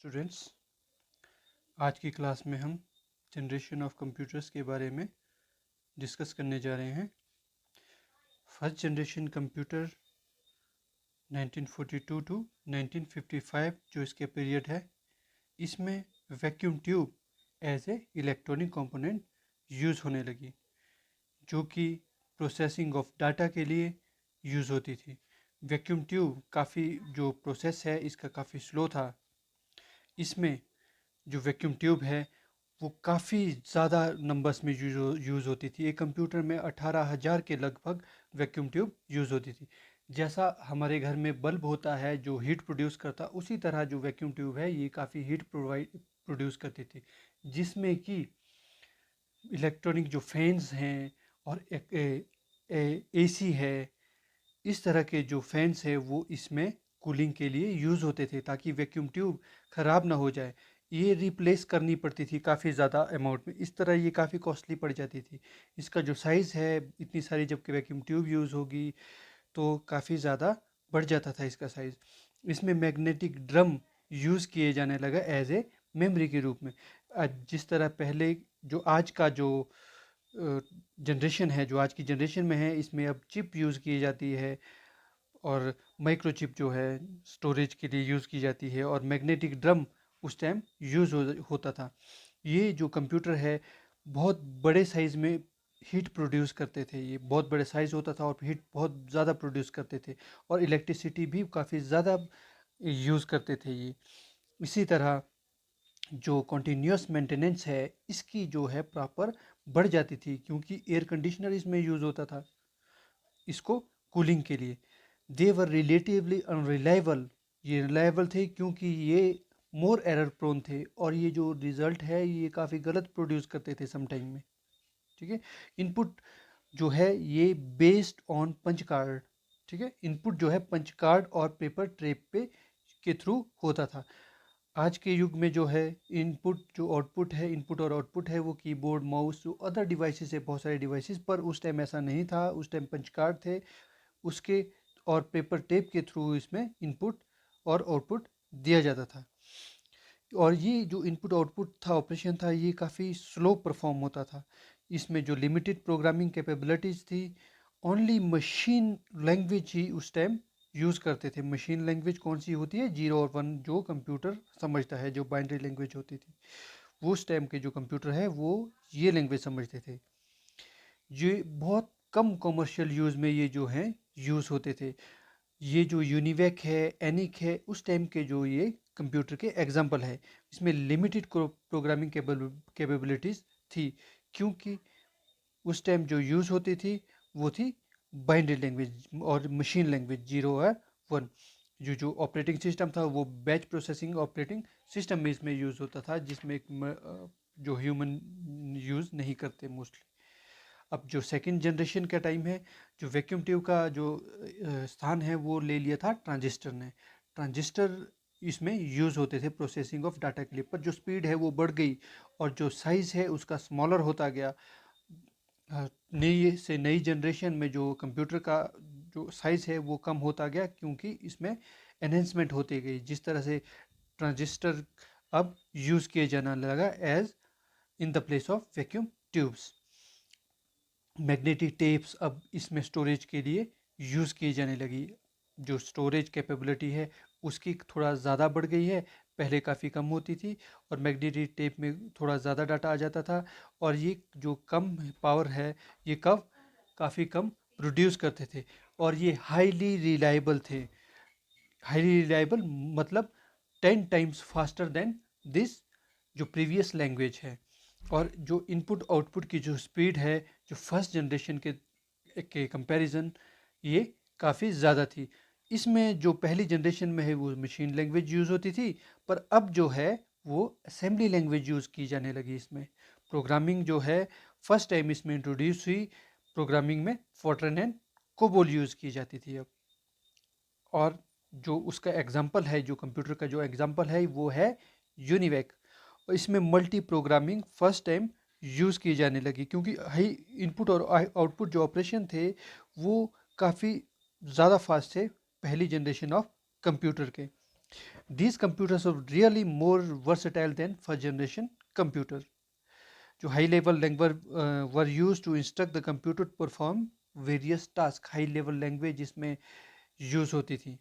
Students, आज की class में हम जनरेशन ऑफ कंप्यूटर्स के बारे में डिस्कस करने जा रहे हैं। फर्स्ट जनरेशन कंप्यूटर 1942 टू 1955 जो इसके पीरियड है, इसमें vacuum tube as a electronic component use होने लगी, जो कि प्रोसेसिंग ऑफ डाटा के लिए यूज़ होती थी। वैक्यूम ट्यूब काफ़ी जो प्रोसेस है इसका काफ़ी स्लो था। इसमें जो वैक्यूम ट्यूब है वो काफ़ी ज़्यादा नंबर्स में यूज़ होती थी। एक कंप्यूटर में 18,000 के लगभग वैक्यूम ट्यूब यूज़ होती थी। जैसा हमारे घर में बल्ब होता है जो हीट प्रोड्यूस करता, उसी तरह जो वैक्यूम ट्यूब है ये काफ़ी हीट प्रोड्यूस करती थी, जिसमें कि इलेक्ट्रॉनिक जो फैंस हैं और एसी है, इस तरह के जो फैंस है वो इसमें कूलिंग के लिए यूज़ होते थे ताकि वैक्यूम ट्यूब ख़राब ना हो जाए। ये रिप्लेस करनी पड़ती थी काफ़ी ज़्यादा अमाउंट में, इस तरह ये काफ़ी कॉस्टली पड़ जाती थी। इसका जो साइज़ है, इतनी सारी जबकि वैक्यूम ट्यूब यूज़ होगी तो काफ़ी ज़्यादा बढ़ जाता था इसका साइज़। इसमें मैग्नेटिक ड्रम यूज़ किए जाने लगा एज ए मेमोरी के रूप में। जिस तरह पहले जो आज का जो जनरेशन है, जो आज की जनरेशन में है, इसमें अब चिप यूज़ की जाती है और माइक्रोचिप जो है स्टोरेज के लिए यूज़ की जाती है, और मैग्नेटिक ड्रम उस टाइम होता था। ये जो कंप्यूटर है बहुत बड़े साइज़ में हीट प्रोड्यूस करते थे। ये बहुत बड़े साइज़ होता था और हीट बहुत ज़्यादा प्रोड्यूस करते थे, और इलेक्ट्रिसिटी भी काफ़ी ज़्यादा यूज़ करते थे ये। इसी तरह जो कॉन्टीन्यूस मेंटेनेंस है इसकी जो है प्रॉपर बढ़ जाती थी, क्योंकि एयर कंडीशनर इसमें यूज़ होता था इसको कूलिंग के लिए। दे वर रिलेटिवली अनरिलायबल, ये रिलायबल थे क्योंकि ये मोर एरर प्रोन थे, और ये जो रिजल्ट है ये काफ़ी गलत प्रोड्यूस करते थे सम टाइम में। ठीक है। इनपुट जो है ये बेस्ड ऑन पंच कार्ड। ठीक है, इनपुट जो है पंच कार्ड और पेपर ट्रेप पे के थ्रू होता था। आज के युग में जो है इनपुट जो आउटपुट है, इनपुट और आउटपुट है, वो कीबोर्ड माउस जो अदर डिवाइसेस है, बहुत सारे डिवाइसेस, पर उस टाइम ऐसा नहीं था। उस टाइम पंच कार्ड थे उसके और पेपर टेप के थ्रू इसमें इनपुट और आउटपुट दिया जाता था। और ये जो इनपुट आउटपुट था, ऑपरेशन था, ये काफ़ी स्लो परफॉर्म होता था। इसमें जो लिमिटेड प्रोग्रामिंग कैपेबिलिटीज़ थी, ओनली मशीन लैंग्वेज ही उस टाइम यूज़ करते थे। मशीन लैंग्वेज कौन सी होती है? 0 और 1 जो कंप्यूटर समझता है, जो बाइनरी लैंग्वेज होती थी, वो उस टाइम के जो कंप्यूटर है वो ये लैंग्वेज समझते थे। ये बहुत कम कमर्शियल यूज़ में ये जो हैं यूज़ होते थे। ये जो यूनिवेक है, एनिक है, उस टाइम के जो ये कंप्यूटर के एग्जाम्पल है, इसमें लिमिटेड प्रोग्रामिंग कैपेबिलिटीज़ थी, क्योंकि उस टाइम जो यूज़ होती थी वो थी बाइनरी लैंग्वेज और मशीन लैंग्वेज 0 और 1। जो जो ऑपरेटिंग सिस्टम था वो बैच प्रोसेसिंग ऑपरेटिंग सिस्टम में इसमें यूज़ होता था, जिसमें जो ह्यूमन यूज़ नहीं करते मोस्टली। अब जो सेकंड जनरेशन का टाइम है, जो वैक्यूम ट्यूब का जो स्थान है वो ले लिया था ट्रांजिस्टर ने। ट्रांजिस्टर इसमें यूज़ होते थे प्रोसेसिंग ऑफ डाटा के लिए, पर जो स्पीड है वो बढ़ गई और जो साइज़ है उसका स्मॉलर होता गया। नई जनरेशन में जो कंप्यूटर का जो साइज़ है वो कम होता गया, क्योंकि इसमें एनहेंसमेंट होती गई। जिस तरह से ट्रांजिस्टर अब यूज़ किए जाने लगा as in the place of vacuum tubes. Magnetic tapes अब इसमें स्टोरेज के लिए यूज़ की जाने लगी। जो स्टोरेज कैपेबिलिटी है उसकी थोड़ा ज़्यादा बढ़ गई है, पहले काफ़ी कम होती थी, और मैग्नेटिक टेप में थोड़ा ज़्यादा डाटा आ जाता था। और ये जो कम पावर है ये कब काफ़ी कम प्रोड्यूस करते थे, और ये हाईली रिलायबल थे। हाईली रिलायबल मतलब 10 टाइम्स फास्टर देन दिस जो प्रीवियस लैंग्वेज है। और जो इनपुट आउटपुट की जो स्पीड है, जो फर्स्ट जनरेशन के कंपैरिजन, ये काफ़ी ज़्यादा थी। इसमें जो पहली जनरेशन में है वो मशीन लैंग्वेज यूज़ होती थी, पर अब जो है वो असेंबली लैंग्वेज यूज़ की जाने लगी। इसमें प्रोग्रामिंग जो है फर्स्ट टाइम इसमें इंट्रोड्यूस हुई। प्रोग्रामिंग में फोर्ट्रन एंड कोबोल यूज़ की जाती थी अब। और जो उसका एग्जाम्पल है, जो कंप्यूटर का जो एग्जाम्पल है वो है यूनिवेक। और इसमें multi programming first time use की जाने लगी, क्योंकि हाई इनपुट और आउटपुट जो ऑपरेशन थे वो काफ़ी ज़्यादा फास्ट थे पहली जनरेशन ऑफ कंप्यूटर के। These computers are really more versatile than first generation computer. जो high level language were use to instruct the computer to perform various task, high level language इसमें use होती थी।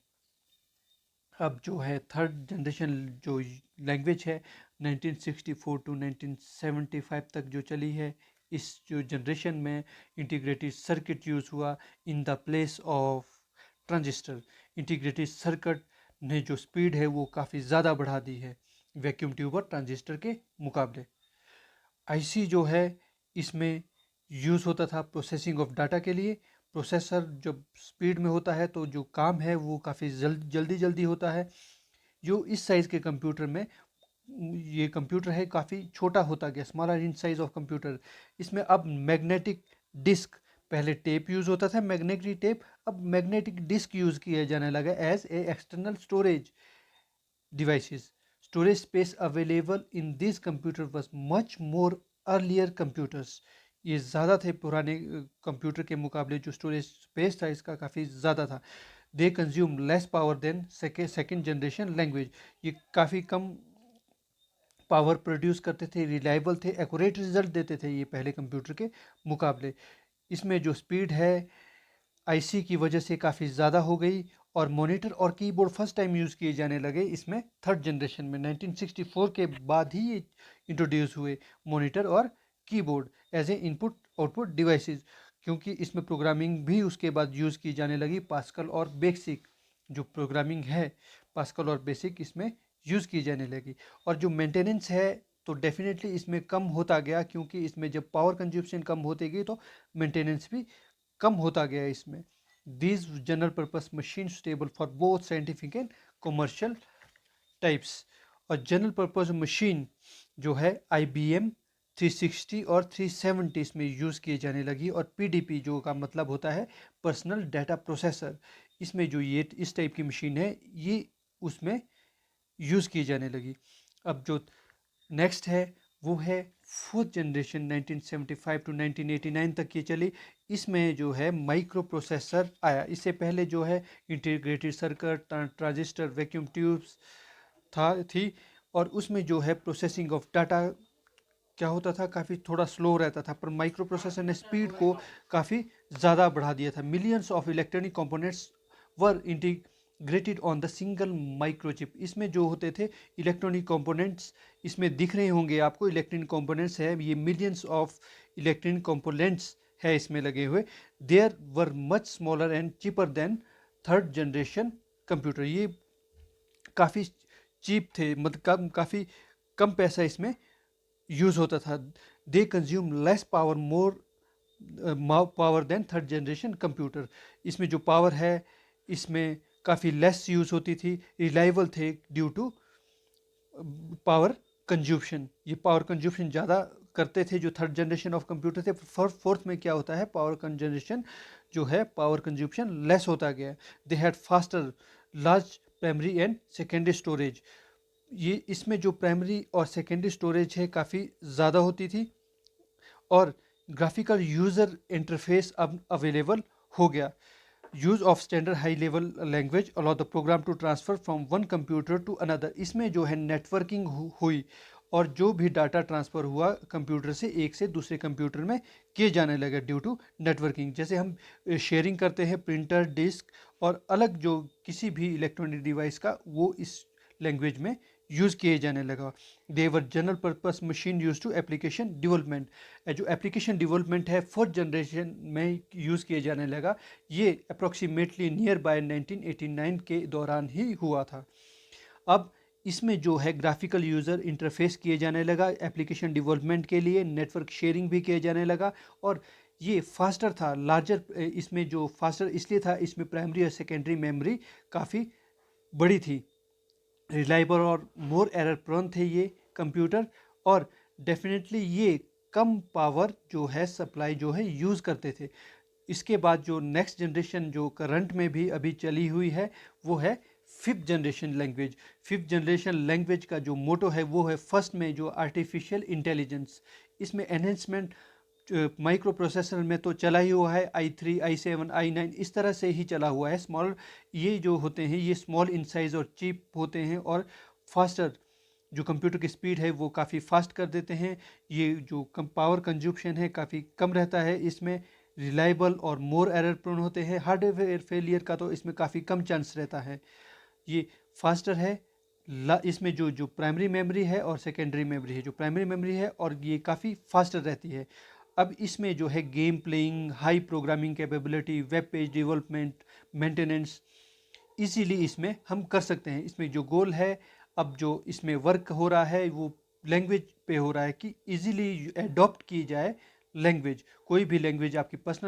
अब जो है थर्ड जनरेशन जो language है 1964 टू 1975 तक जो चली है, इस जो जनरेशन में इंटीग्रेटेड सर्किट यूज़ हुआ इन the place of transistor. Integrated circuit ने जो स्पीड है वो काफ़ी ज़्यादा बढ़ा दी है वैक्यूम ट्यूब और ट्रांजिस्टर के मुकाबले। आईसी जो है इसमें यूज़ होता था प्रोसेसिंग ऑफ डाटा के लिए। प्रोसेसर जब स्पीड में होता है तो जो काम है वो काफ़ी जल्दी जल्दी होता है। जो इस साइज़ के कंप्यूटर में, ये कंप्यूटर है काफ़ी छोटा होता गया, smaller in size of computer. इसमें अब मैग्नेटिक डिस्क, पहले टेप यूज़ होता था मैग्नेटिक टेप, अब मैग्नेटिक डिस्क यूज़ किया जाने लगा as a external storage devices. Storage space available in this computer was much more earlier computers. ये ज़्यादा थे पुराने कंप्यूटर के मुकाबले, जो स्टोरेज स्पेस था इसका काफ़ी ज़्यादा था। They consume less power than second generation language. ये काफ़ी कम पावर प्रोड्यूस करते थे, रिलायबल थे, एक्यूरेट रिजल्ट देते थे ये पहले कंप्यूटर के मुकाबले। इसमें जो स्पीड है आईसी की वजह से काफ़ी ज़्यादा हो गई, और मॉनिटर और कीबोर्ड फर्स्ट टाइम यूज़ किए जाने लगे इसमें थर्ड जनरेशन में। 1964 के बाद ही ये इंट्रोड्यूस हुए मॉनिटर और keyboard as a input output devices, क्योंकि इसमें प्रोग्रामिंग भी उसके बाद यूज़ की जाने लगी। पास्कल और बेसिक जो प्रोग्रामिंग है, पास्कल और बेसिक इसमें यूज़ की जाने लगी। और जो मेंटेनेंस है तो डेफिनेटली इसमें कम होता गया, क्योंकि इसमें जब पावर कंज्यूप्शन कम होती गई तो मेंटेनेंस भी कम होता गया इसमें। These general purpose machines suitable for both scientific and commercial types। और जनरल पर्पस मशीन जो है IBM 360 और 370 इसमें यूज़ किए जाने लगी, और PDP जो का मतलब होता है पर्सनल डाटा प्रोसेसर, इसमें जो ये इस टाइप की मशीन है ये उसमें यूज़ की जाने लगी। अब जो नेक्स्ट है वो है फोर्थ जनरेशन 1975 टू 1989 तक ये चली। इसमें जो है माइक्रो प्रोसेसर आया। इससे पहले जो है integrated circuit, transistor, vacuum tubes थी, और उसमें जो है प्रोसेसिंग ऑफ डाटा क्या होता था, काफ़ी थोड़ा स्लो रहता था, पर माइक्रो प्रोसेसर ने स्पीड को काफ़ी ज़्यादा बढ़ा दिया था। Millions of electronic components were integrated on the single microchip. इसमें जो होते थे इलेक्ट्रॉनिक कंपोनेंट्स, इसमें दिख रहे होंगे आपको इलेक्ट्रॉनिक कंपोनेंट्स है, ये मिलियंस ऑफ इलेक्ट्रॉनिक कंपोनेंट्स है इसमें लगे हुए। There were much smaller and cheaper than third generation computer. ये काफ़ी चीप थे, मतलब काफ़ी कम पैसा इसमें यूज़ होता था। They consume less power more power than third generation computer. इसमें जो पावर है इसमें काफ़ी लेस यूज़ होती थी, रिलायबल थे ड्यू टू पावर कंज्यूप्शन। ये पावर कंज्यूप्शन ज़्यादा करते थे जो थर्ड जनरेशन ऑफ कंप्यूटर थे। फोर्थ में क्या होता है, पावर कंजनरेशन जो है पावर कंज्यूप्शन लेस होता गया। They had faster large primary and secondary storage. ये इसमें जो प्राइमरी और सेकेंडरी स्टोरेज है काफ़ी ज़्यादा होती थी, और ग्राफिकल यूज़र इंटरफेस अब अवेलेबल हो गया। Use of standard high level language allow the program to transfer from one computer to another. इसमें जो है नेटवर्किंग हुई, और जो भी डाटा ट्रांसफ़र हुआ कंप्यूटर से एक से दूसरे कंप्यूटर में किए जाने लगे ड्यू टू नेटवर्किंग। जैसे हम शेयरिंग करते हैं प्रिंटर, डिस्क और अलग जो किसी भी इलेक्ट्रॉनिक डिवाइस का, वो इस लैंग्वेज में यूज़ किए जाने लगा। They were general purpose machine use to application development. जो एप्लीकेशन डेवलपमेंट है फोर्थ जनरेशन में यूज़ किए जाने लगा। ये अप्रॉक्सीमेटली नियर बाय 1989 के दौरान ही हुआ था। अब इसमें जो है ग्राफिकल यूज़र इंटरफेस किए जाने लगा एप्लीकेशन डेवलपमेंट के लिए, नेटवर्क शेयरिंग भी किए जाने लगा, और ये फास्टर था, लार्जर। इसमें जो फास्टर इसलिए था, इसमें प्राइमरी और सेकेंडरी मेमोरी काफ़ी बड़ी थी, रिलायबल और मोर एरर प्रोन थे ये कंप्यूटर, और डेफिनेटली ये कम पावर जो है सप्लाई जो है यूज़ करते थे। इसके बाद जो नेक्स्ट जनरेशन जो करंट में भी अभी चली हुई है वो है fifth generation language. Fifth generation language का जो मोटो है वो है फर्स्ट में जो आर्टिफिशियल इंटेलिजेंस। इसमें एनहेंसमेंट माइक्रो प्रोसेसर में तो चला ही हुआ है, i3 i7 i9 इस तरह से ही चला हुआ है। स्मॉल ये जो होते हैं ये स्मॉल इन साइज और चीप होते हैं और फास्टर जो कंप्यूटर की स्पीड है वो काफ़ी फास्ट कर देते हैं। ये जो पावर कंजप्शन है काफ़ी कम रहता है इसमें, रिलायबल और मोर एरर प्रोन होते हैं। हार्डवेयर फेलियर का तो इसमें काफ़ी कम चांस रहता है। ये फास्टर है। इसमें जो जो प्राइमरी मेमोरी है और सेकेंडरी मेमोरी है, जो प्राइमरी मेमोरी है और ये काफ़ी फास्टर रहती है। अब इसमें जो है game playing, high programming capability, web page development, maintenance easily इसमें हम कर सकते हैं। इसमें जो गोल है, अब जो इसमें वर्क हो रहा है वो लैंग्वेज पे हो रहा है कि इजीली एडॉप्ट की जाए लैंग्वेज, कोई भी लैंग्वेज आपकी पर्सनल